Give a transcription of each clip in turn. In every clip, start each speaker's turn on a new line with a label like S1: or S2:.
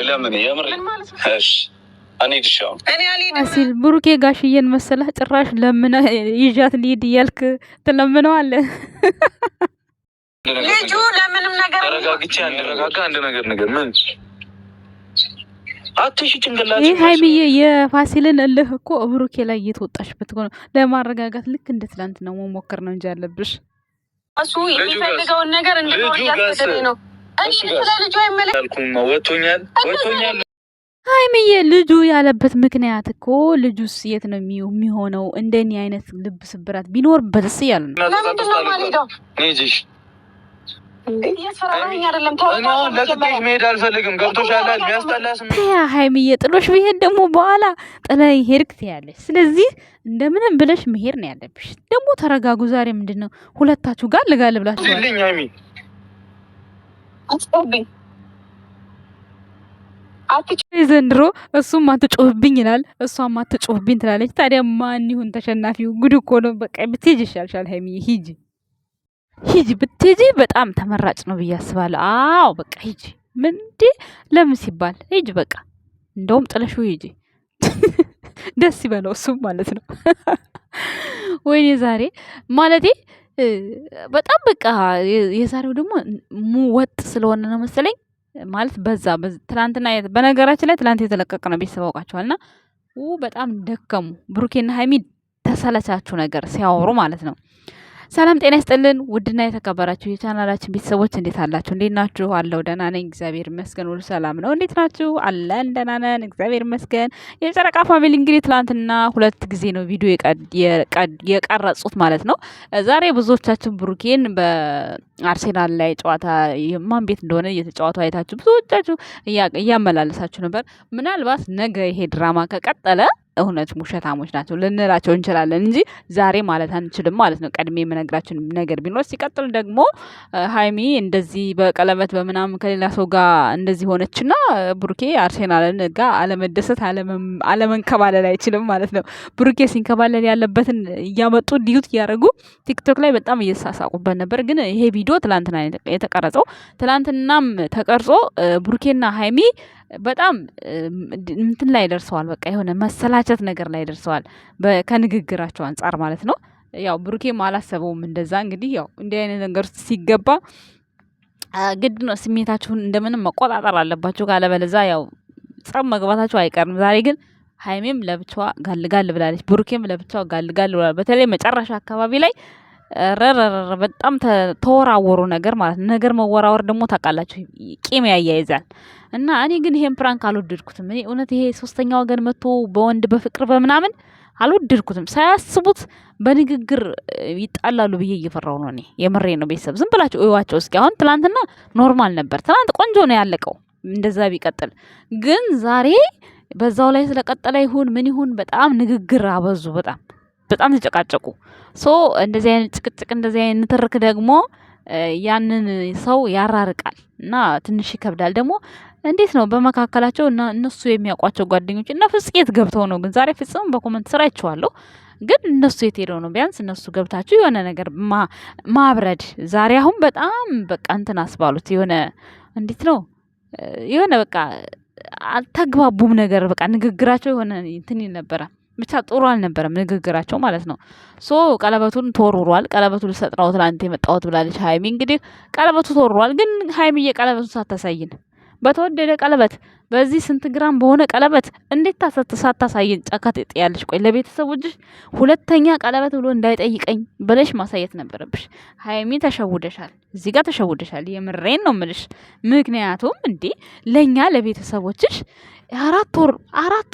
S1: ለምን የምር እሺ እኔ ድሻው እኔ አልሄድም
S2: ሲል ብሩኬ ጋሽዬን መሰለህ ጭራሽ ለምን ይዣት ልሂድ እያልክ ትለምነዋለህ።
S1: ልጁ ለምንም ነገር ተረጋግቼ አንድ ነገር ምን አትሽ ጭንቅላት
S2: ይሄ ሃይሚዬ የፋሲልን እልህ እኮ ብሩኬ ላይ እየተወጣሽበት ነው። ለማረጋጋት ልክ እንደ ትላንት ነው መሞከር ነው እንጂ ያለብሽ
S1: እሱ የሚፈልገውን ነገር እንደሆነ ያስፈልግ ነው። እኔ ስለ ልጁ አይመለከትም። ወጥቶኛል
S2: ሃይሚዬ ልጁ ያለበት ምክንያት እኮ ልጁስ የት ነው የሚሆነው? እንደኔ አይነት ልብ ስብራት ቢኖርበትስ እያለ ነው።
S1: ለምንድን ነው የማልሄደው? መሄድ አልፈልግም። ገብቶሻል?
S2: ሃይሚዬ ጥሎሽ ብሄድ ደግሞ በኋላ ጥላይ ሄድክ ትያለሽ። ስለዚህ እንደምንም ብለሽ መሄድ ነው ያለብሽ። ደግሞ ተረጋጉ። ዛሬ ምንድን ነው ሁለታችሁ ጋር ልጋል ብላችኋል። ዘንድሮ እሱም አትጮህብኝ ይላል፣ እሷም አትጮህብኝ ትላለች። ታዲያ ማን ይሁን ተሸናፊው? ጉድ እኮ ነው። በቃ ብትሄጂ ይሻልሻል ሃይሚዬ፣ ሂጂ ብትሄጂ በጣም ተመራጭ ነው ብዬ አስባለሁ። አዎ በቃ ሂጂ። ምንዴ ለምን ሲባል ሂጂ በቃ። እንደውም ጥለሹ ሂጂ፣ ደስ ይበለው እሱም ማለት ነው። ወይኔ ዛሬ ማለቴ በጣም በቃ የዛሬው ደግሞ ወጥ ስለሆነ ነው መሰለኝ ማለት በዛ ትላንትና በነገራችን ላይ ትላንት የተለቀቀ ነው ቤተሰብ አውቃቸዋልና በጣም ደከሙ። ብሩኬና ሃይሚ ተሰለቻችሁ ነገር ሲያወሩ ማለት ነው። ሰላም ጤና ይስጥልን ውድና የተከበራችሁ የቻናላችን ቤተሰቦች እንዴት አላችሁ? እንዴት ናችሁ? አለው ደህና ነኝ እግዚአብሔር ይመስገን፣ ሁሉ ሰላም ነው። እንዴት ናችሁ? አለን ደህና ነን እግዚአብሔር ይመስገን። የጨረቃ ፋሚሊ እንግዲህ ትላንትና 2 ጊዜ ነው ቪዲዮ የቀረጹት ማለት ነው። ዛሬ ብዙዎቻችን ብሩኬን በአርሴናል ላይ ጨዋታ ማን ቤት እንደሆነ እየተጫወቱ አይታችሁ ብዙዎቻችሁ እያመላለሳችሁ ነበር። ምናልባት ነገ ይሄ ድራማ ከቀጠለ እውነት ውሸታሞች ናቸው ልንላቸው እንችላለን እንጂ ዛሬ ማለት አንችልም ማለት ነው። ቀድሜ የምነግራችሁ ነገር ቢኖር ሲቀጥል ደግሞ ሃይሚ እንደዚህ በቀለበት በምናምን ከሌላ ሰው ጋር እንደዚህ ሆነችና ብሩኬ አርሴናልን ጋር አለመደሰት አለመንከባለል አይችልም ማለት ነው። ብሩኬ ሲንከባለል ያለበትን እያመጡ ዲዩት እያደረጉ ቲክቶክ ላይ በጣም እየተሳሳቁበት ነበር። ግን ይሄ ቪዲዮ ትላንትና የተቀረጸው ትላንትናም ተቀርጾ ብሩኬና ሃይሚ በጣም እንትን ላይ ደርሰዋል። በቃ የሆነ መሰላቸት ነገር ላይ ደርሰዋል ከንግግራቸው አንጻር ማለት ነው። ያው ብሩኬም አላሰበውም እንደዛ። እንግዲህ ያው እንዲህ አይነት ነገር ውስጥ ሲገባ ግድ ነው ስሜታችሁን እንደምንም መቆጣጠር አለባችሁ። ካለበለዚያ ያው ጸብ መግባታችሁ አይቀርም። ዛሬ ግን ሃይሜም ለብቻዋ ጋልጋል ብላለች፣ ብሩኬም ለብቻዋ ጋልጋል ብሏል። በተለይ መጨረሻ አካባቢ ላይ በጣም ተወራወሩ ነገር ማለት ነው። ነገር መወራወር ደግሞ ታውቃላችሁ ቂም ያያይዛል። እና እኔ ግን ይሄን ፕራንክ አልወደድኩትም። እኔ እውነት ይሄ ሶስተኛ ወገን መጥቶ በወንድ በፍቅር በምናምን አልወደድኩትም። ሳያስቡት በንግግር ይጣላሉ ብዬ እየፈራው ነው። እኔ የምሬ ነው። ቤተሰብ ዝም ብላችሁ እዩዋቸው እስኪ። አሁን ትላንትና ኖርማል ነበር፣ ትላንት ቆንጆ ነው ያለቀው። እንደዛ ቢቀጥል ግን ዛሬ በዛው ላይ ስለቀጠለ ይሁን ምን ይሁን በጣም ንግግር አበዙ። በጣም ተጨቃጨቁ። እንደዚህ አይነት ጭቅጭቅ እንደዚህ አይነት ንትርክ ደግሞ ያንን ሰው ያራርቃል እና ትንሽ ይከብዳል። ደግሞ እንዴት ነው በመካከላቸው እና እነሱ የሚያውቋቸው ጓደኞች እና ፍጽየት ገብተው ነው። ግን ዛሬ ፍጽም በኮመንት ስራ አይቼዋለሁ። ግን እነሱ የት ሄደው ነው? ቢያንስ እነሱ ገብታችሁ የሆነ ነገር ማብረድ። ዛሬ አሁን በጣም በቃ እንትን አስባሉት። የሆነ እንዴት ነው የሆነ በቃ አልተግባቡም ነገር በቃ ንግግራቸው የሆነ እንትን ነበረ። ብቻ ጥሩ አልነበረም ንግግራቸው ማለት ነው። ቀለበቱን ተወርሯል። ቀለበቱ ልሰጥ ነው ትላንት የመጣሁት ብላለች ሃይሚ። እንግዲህ ቀለበቱ ተወርሯል። ግን ሃይሚዬ ቀለበቱን ሳታሳይን በተወደደ ቀለበት በዚህ ስንት ግራም በሆነ ቀለበት እንዴት ሳታሳይን ጫካ ትጥያለሽ? ቆይ ለቤተሰቦችሽ ሁለተኛ ቀለበት ብሎ እንዳይጠይቀኝ ብለሽ ማሳየት ነበረብሽ። ሃይሚ ተሸውደሻል፣ እዚህ ጋር ተሸውደሻል። የምሬን ነው ምልሽ። ምክንያቱም እንዴ ለኛ ለቤተሰቦችሽ አራት ወር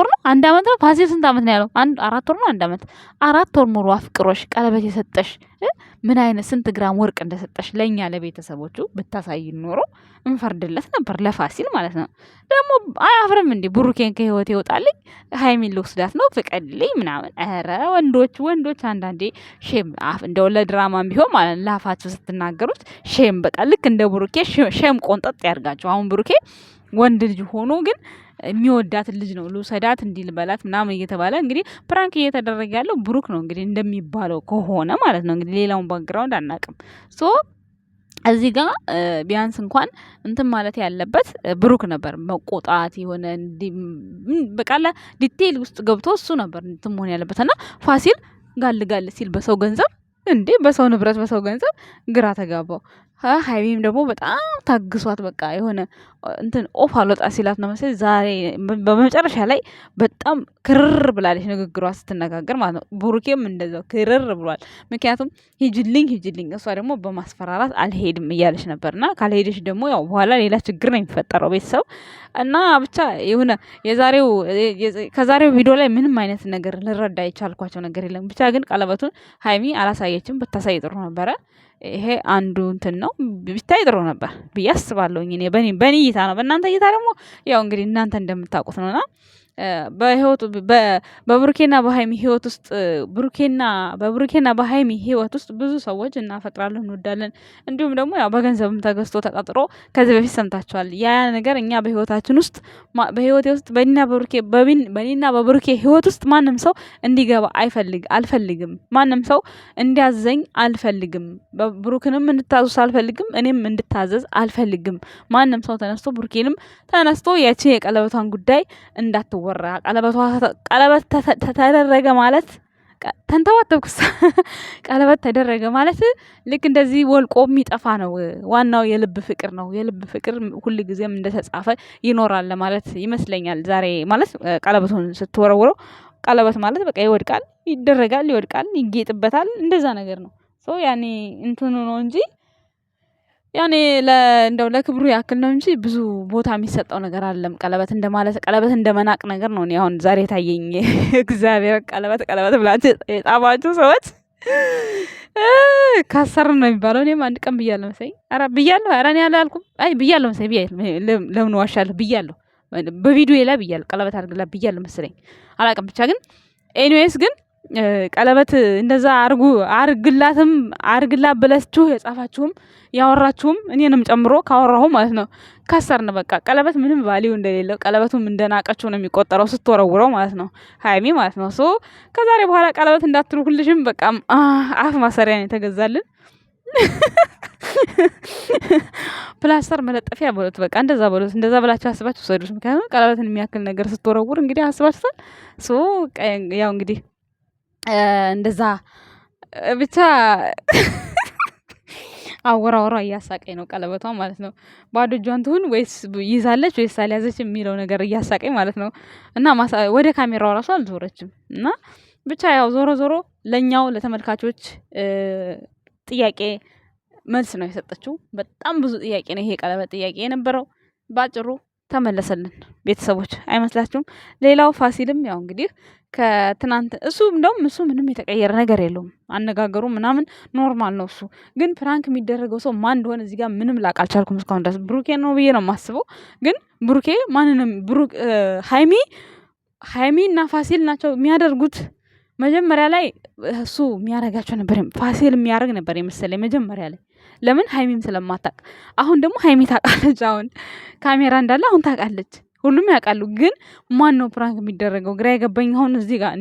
S2: ነው 1 አመት ነው። ፋሲል ስንት አመት ነው ያለው? 4 ወር ነው 1 አመት። 4 ወር ሙሉ አፍቅሮሽ ቀለበት የሰጠሽ ምን አይነት ስንት ግራም ወርቅ እንደሰጠሽ ለኛ ለቤተሰቦቹ ብታሳይን ኖሮ እንፈርድለት ነበር፣ ለፋሲል ማለት ነው። ደግሞ አያፍርም እንዴ? ብሩኬን ከህይወት ይወጣልኝ ሃይሚን ልወስዳት ነው ፍቀድልኝ ምናምን። ኧረ ወንዶች አንዳንዴ ሼም እንደው ለድራማም ቢሆን ማለት ላፋችሁ ስትናገሩት ሼም በቃ ልክ እንደ ብሩኬ ሼም ቆንጠጥ ያርጋችሁ። አሁን ብሩኬ ወንድ ልጅ ሆኖ ግን የሚወዳትን ልጅ ነው ልውሰዳት እንዲል በላት ምናምን እየተባለ እንግዲህ ፕራንክ እየተደረገ ያለው ብሩክ ነው እንግዲህ እንደሚባለው ከሆነ ማለት ነው። እንግዲህ ሌላውን ባክግራውንድ አናውቅም። እዚህ ጋር ቢያንስ እንኳን እንትን ማለት ያለበት ብሩክ ነበር። መቆጣት የሆነ በቃላ ዲቴይል ውስጥ ገብቶ እሱ ነበር እንትን መሆን ያለበት እና ፋሲል ጋል ሲል በሰው ገንዘብ እንዴ በሰው ንብረት በሰው ገንዘብ ግራ ተጋባው። ሀይሚም ደግሞ በጣም ታግሷት በቃ የሆነ እንትን ኦፍ አልወጣ ሲላት ነው መሰለኝ ዛሬ በመጨረሻ ላይ በጣም ክርር ብላለች ንግግሯ ስትነጋገር ማለት ነው። ብሩኬም እንደዛው ክርር ብሏል። ምክንያቱም ሂጅልኝ እሷ ደግሞ በማስፈራራት አልሄድም እያለች ነበርና ካልሄደች ደግሞ ያው በኋላ ሌላ ችግር ነው የሚፈጠረው ቤተሰብ እና ብቻ የሆነ ከዛሬው ቪዲዮ ላይ ምንም አይነት ነገር ልረዳ የቻልኳቸው ነገር የለም። ብቻ ግን ቀለበቱን ሀይሚ አላሳየችም። ብታሳይ ጥሩ ነበረ። ይሄ አንዱ እንትን ነው ቢታይ ጥሩ ነበር ብዬ አስባለሁኝ። እኔ በኔ እይታ ነው። በእናንተ እይታ ደግሞ ያው እንግዲህ እናንተ እንደምታውቁት ነውና በህይወቱ በብሩኬና በሃይሚ ህይወት ውስጥ በብሩኬና በሃይሚ ህይወት ውስጥ ብዙ ሰዎች እናፈቅራለን እንወዳለን። እንዲሁም ደግሞ ያው በገንዘብም ተገዝቶ ተቀጥሮ ከዚህ በፊት ሰምታችኋል። ያ ነገር እኛ በህይወታችን ውስጥ በህይወቴ ውስጥ በኔና በብሩኬ ህይወት ውስጥ ማንም ሰው እንዲገባ አልፈልግም። ማንም ሰው እንዲያዘኝ አልፈልግም። ብሩክንም እንድታዘዝ አልፈልግም። እኔም እንድታዘዝ አልፈልግም። ማንም ሰው ተነስቶ ብሩኬንም ተነስቶ ያቺ የቀለበቷን ጉዳይ እንዳትወራ ቀለበት ተደረገ ማለት ተንተዋተብኩስ ቀለበት ተደረገ ማለት ልክ እንደዚህ ወልቆ የሚጠፋ ነው። ዋናው የልብ ፍቅር ነው። የልብ ፍቅር ሁል ጊዜም እንደተጻፈ ይኖራል ለማለት ይመስለኛል። ዛሬ ማለት ቀለበቱን ስትወረውረው ቀለበት ማለት በቃ ይወድቃል፣ ይደረጋል፣ ይወድቃል፣ ይጌጥበታል እንደዛ ነገር ነው። ሶ ያኔ እንትኑ ነው እንጂ ያኔ እንደው ለክብሩ ያክል ነው እንጂ ብዙ ቦታ የሚሰጠው ነገር አይደለም። ቀለበት እንደመናቅ ነገር ነው። እኔ አሁን ዛሬ ታየኝ እግዚአብሔር ቀለበት ብላችሁ የጣባችሁ ሰዎች ካሰር ነው የሚባለው። እኔም አንድ ቀን ብያለሁ መሰለኝ። ኧረ እኔ አላልኩም። አይ ብያለሁ መሰለኝ። ለምን ዋሻለሁ? ብያለሁ፣ በቪዲዮ ላይ ብያለሁ። ቀለበት አድርግላት ብያለሁ መሰለኝ። አላውቅም ብቻ ግን ኤኒዌይስ ግን ቀለበት እንደዛ አርግላት ብላችሁ የጻፋችሁም ያወራችሁም እኔንም ጨምሮ ካወራሁ ማለት ነው ከሰርን። በቃ ቀለበት ምንም ቫልዩ እንደሌለው ቀለበቱም እንደናቀችው ነው የሚቆጠረው ስትወረውረው ማለት ነው ሀይሚ ማለት ነው። ሶ ከዛሬ በኋላ ቀለበት እንዳትሉ ሁልሽም በቃ አፍ ማሰሪያ ነው የተገዛልን ፕላስተር መለጠፊያ በሉት በቃ እንደዛ በሉት። እንደዛ ብላችሁ አስባችሁ ሰዱት። ምክንያቱም ቀለበትን የሚያክል ነገር ስትወረውር እንግዲህ አስባችሁታል። ሶ ያው እንግዲህ እንደዛ ብቻ አወራወራ እያሳቀኝ ነው ቀለበቷ ማለት ነው። ባዶ እጇን ትሁን ወይስ ይዛለች ወይስ አልያዘች የሚለው ነገር እያሳቀኝ ማለት ነው። እና ወደ ካሜራው ራሱ አልዞረችም። እና ብቻ ያው ዞሮ ለኛው ለተመልካቾች ጥያቄ መልስ ነው የሰጠችው። በጣም ብዙ ጥያቄ ነው ይሄ ቀለበት ጥያቄ የነበረው። ባጭሩ ተመለሰልን ቤተሰቦች አይመስላችሁም? ሌላው ፋሲልም ያው እንግዲህ ከትናንት እሱ ምንም የተቀየረ ነገር የለውም። አነጋገሩ ምናምን ኖርማል ነው። እሱ ግን ፕራንክ የሚደረገው ሰው ማን እንደሆነ እዚህ ጋር ምንም ላቅ አልቻልኩም እስካሁን ድረስ። ብሩኬ ነው ብዬ ነው የማስበው። ግን ብሩኬ ማንንም ሀይሚ እና ፋሲል ናቸው የሚያደርጉት። መጀመሪያ ላይ እሱ የሚያደርጋቸው ነበር፣ ፋሲል የሚያደርግ ነበር የመሰለኝ መጀመሪያ ላይ። ለምን ሀይሚም ስለማታውቅ። አሁን ደግሞ ሀይሚ ታውቃለች። አሁን ካሜራ እንዳለ አሁን ታውቃለች። ሁሉም ያውቃሉ። ግን ማን ነው ፕራንክ የሚደረገው? ግራ የገባኝ አሁን እዚህ ጋር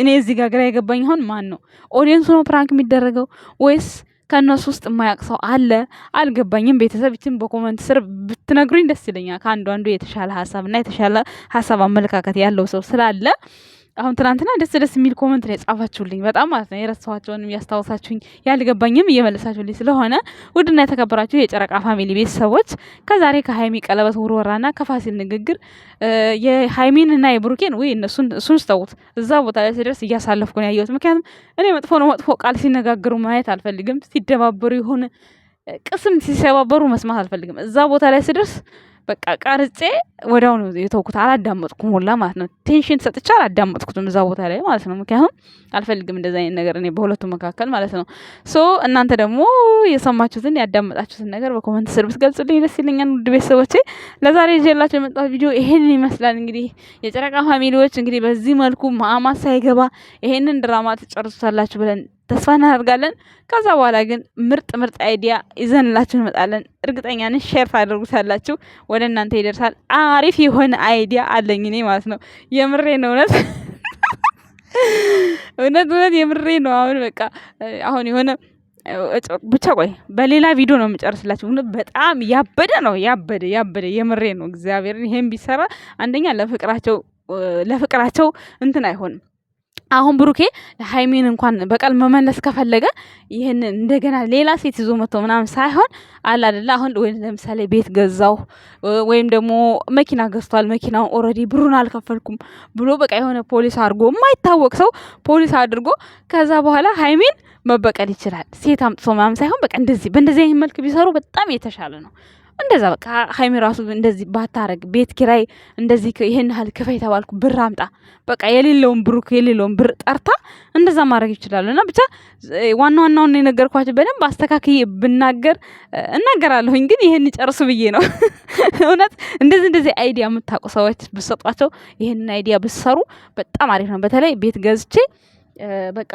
S2: እኔ እዚህ ጋር ግራ የገባኝ አሁን ማን ነው? ኦዲየንሱ ነው ፕራንክ የሚደረገው ወይስ ከእነሱ ውስጥ የማያውቅ ሰው አለ? አልገባኝም። ቤተሰብ ይችን በኮመንት ስር ብትነግሩኝ ደስ ይለኛል። ከአንዱ የተሻለ ሀሳብ እና የተሻለ ሀሳብ አመለካከት ያለው ሰው ስላለ አሁን ትናንትና ደስ የሚል ኮመንት ነው የጻፋችሁልኝ። በጣም ማለት ነው የረሳኋቸውን እያስታወሳችሁኝ ያልገባኝም እየመለሳችሁልኝ ስለሆነ ውድና የተከበራችሁ የጨረቃ ፋሚሊ ቤተሰቦች ከዛሬ ከሀይሚ ቀለበት ውርወራና ከፋሲል ንግግር የሀይሚንና የብሩኬን እሱን ስተውት እዛ ቦታ ላይ ስደርስ እያሳለፍኩ ነው ያየሁት። ምክንያቱም እኔ መጥፎ ቃል ሲነጋገሩ ማየት አልፈልግም። ሲደባበሩ የሆነ ቅስም ሲሰባበሩ መስማት አልፈልግም። እዛ ቦታ ላይ ስደርስ በቃ ቀርጬ ወዲያው ነው የተውኩት። አላዳመጥኩም ሁላ ማለት ነው። ቴንሽን ሰጥቼ አላዳመጥኩትም እዛ ቦታ ላይ ማለት ነው። ምክንያቱም አልፈልግም እንደዛ አይነት ነገር እኔ በሁለቱ መካከል ማለት ነው። ሶ እናንተ ደግሞ የሰማችሁትን ያዳመጣችሁትን ነገር በኮመንት ስር ብትገልጹልኝ ደስ ይለኛል። ውድ ቤተሰቦቼ ለዛሬ ይዤላችሁ የመጣሁት ቪዲዮ ይሄንን ይመስላል። እንግዲህ የጨረቃ ፋሚሊዎች እንግዲህ በዚህ መልኩ ማማት ሳይገባ ይሄንን ድራማ ትጨርሱታላችሁ ብለን ተስፋ እናደርጋለን። ከዛ በኋላ ግን ምርጥ አይዲያ ይዘንላችሁ እንመጣለን። እርግጠኛ ነኝ ሼር ታደርጉታላችሁ፣ ወደ እናንተ ይደርሳል። አሪፍ የሆነ አይዲያ አለኝ እኔ ማለት ነው። የምሬ ነው እውነት የምሬ ነው። አሁን በቃ አሁን የሆነ ብቻ ቆይ በሌላ ቪዲዮ ነው የምጨርስላችሁ። በጣም ያበደ ነው ያበደ የምሬ ነው እግዚአብሔርን። ይሄን ቢሰራ አንደኛ ለፍቅራቸው እንትን አይሆንም። አሁን ብሩኬ ሃይሚን እንኳን በቀል መመለስ ከፈለገ ይሄን እንደገና ሌላ ሴት ይዞ መጥቶ ምናምን ሳይሆን አለ አይደል? አሁን ወይ ለምሳሌ ቤት ገዛው ወይም ደግሞ መኪና ገዝቷል፣ መኪናውን ኦልሬዲ ብሩን አልከፈልኩም ብሎ በቃ የሆነ ፖሊስ አድርጎ የማይታወቅ ሰው ፖሊስ አድርጎ ከዛ በኋላ ሃይሚን መበቀል ይችላል። ሴት አምጥቶ ምናምን ሳይሆን በቃ እንደዚህ በእንደዚህ አይነት መልክ ቢሰሩ በጣም የተሻለ ነው። እንደዛ በቃ ሃይሚ ራሱ እንደዚህ ባታረግ ቤት ኪራይ እንደዚህ ይሄን ያህል ክፈይ ተባልኩ ብር አምጣ በቃ የሌለውን ብር ጠርታ እንደዛ ማድረግ ይችላሉ። እና ብቻ ዋናውን የነገርኳችሁ በደንብ አስተካክዬ እናገራለሁኝ፣ ግን ይሄን ይጨርሱ ብዬ ነው። እውነት እንደዚህ አይዲያ የምታውቁ ሰዎች ብትሰጧቸው ይሄንን አይዲያ ብትሰሩ በጣም አሪፍ ነው። በተለይ ቤት ገዝቼ በቃ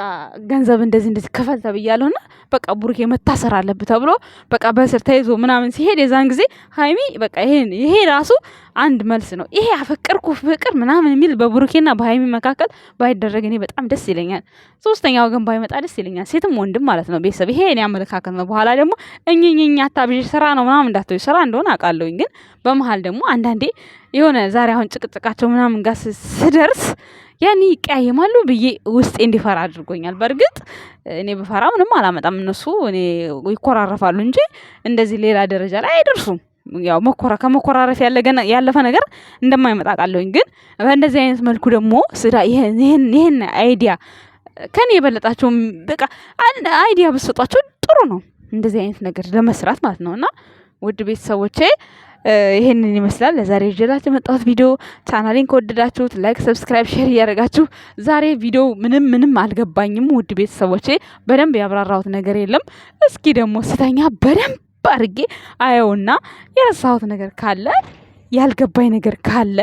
S2: ገንዘብ እንደዚህ ክፈል ተብያለሁና በቃ ቡሩኬ መታሰር አለበት ተብሎ በቃ በስር ተይዞ ምናምን ሲሄድ የዛን ጊዜ ሃይሚ በቃ ይሄ ራሱ አንድ መልስ ነው። ይሄ አፈቀርኩ ፍቅር ምናምን የሚል በቡሩኬና በሃይሚ መካከል ባይደረግ እኔ በጣም ደስ ይለኛል። ሶስተኛ ወገን ባይመጣ ደስ ይለኛል። ሴትም ወንድም ማለት ነው። ቤተሰብ ይሄ እኔ አመለካከት ነው። በኋላ ደግሞ እኝኝኛ አታብዥ ስራ ነው ምናምን እንዳትዩ፣ ስራ እንደሆነ አውቃለሁኝ። ግን በመሀል ደግሞ አንዳንዴ የሆነ ዛሬ አሁን ጭቅጭቃቸው ምናምን ጋር ስደርስ ያኔ ይቀያየማሉ ብዬ ውስጤ እንዲፈራ አድርጎኛል። በእርግጥ እኔ በፈራ ምንም አላመጣም። እነሱ እኔ ይኮራረፋሉ እንጂ እንደዚህ ሌላ ደረጃ ላይ አይደርሱም። ያው ከመኮራረፍ ያለፈ ነገር እንደማይመጣ ቃለሁኝ። ግን በእንደዚህ አይነት መልኩ ደግሞ ይሄን አይዲያ ከኔ የበለጣቸውም በቃ አይዲያ ብትሰጧቸው ጥሩ ነው፣ እንደዚህ አይነት ነገር ለመስራት ማለት ነውና ውድ ቤተሰቦቼ ይሄንን ይመስላል ለዛሬ ይዤላችሁ የመጣሁት ቪዲዮ። ቻናሌን ከወደዳችሁት ላይክ፣ ሰብስክራይብ፣ ሼር እያደረጋችሁ ዛሬ ቪዲዮ ምንም አልገባኝም ውድ ቤተሰቦቼ፣ በደንብ ያብራራሁት ነገር የለም። እስኪ ደግሞ ስተኛ በደንብ አድርጌ አየውና የረሳሁት ነገር ካለ ያልገባኝ ነገር ካለ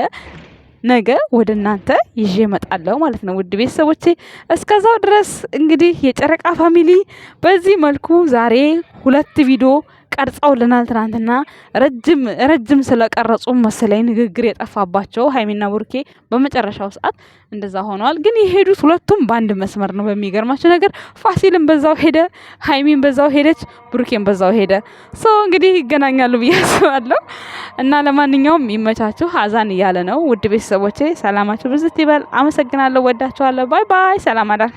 S2: ነገ ወደ እናንተ ይዤ እመጣለሁ ማለት ነው ውድ ቤተሰቦቼ። እስከዛው ድረስ እንግዲህ የጨረቃ ፋሚሊ በዚህ መልኩ ዛሬ 2 ቪዲዮ ቀርጸውልናል። ትናንትና ረጅም ስለቀረጹ መሰለኝ ንግግር የጠፋባቸው ሃይሚና ቡርኬ በመጨረሻው ሰዓት እንደዛ ሆነዋል። ግን የሄዱት ሁለቱም በአንድ መስመር ነው። በሚገርማቸው ነገር ፋሲልም በዛው ሄደ፣ ሃይሚን በዛው ሄደች፣ ቡርኬም በዛው ሄደ። እንግዲህ ይገናኛሉ ብዬ አስባለሁ። እና ለማንኛውም ይመቻችሁ። አዛን እያለ ነው ውድ ቤተሰቦቼ። ሰላማችሁ ብዝት ይበል። አመሰግናለሁ። ወዳችኋለሁ። ባይ ባይ። ሰላም አዳር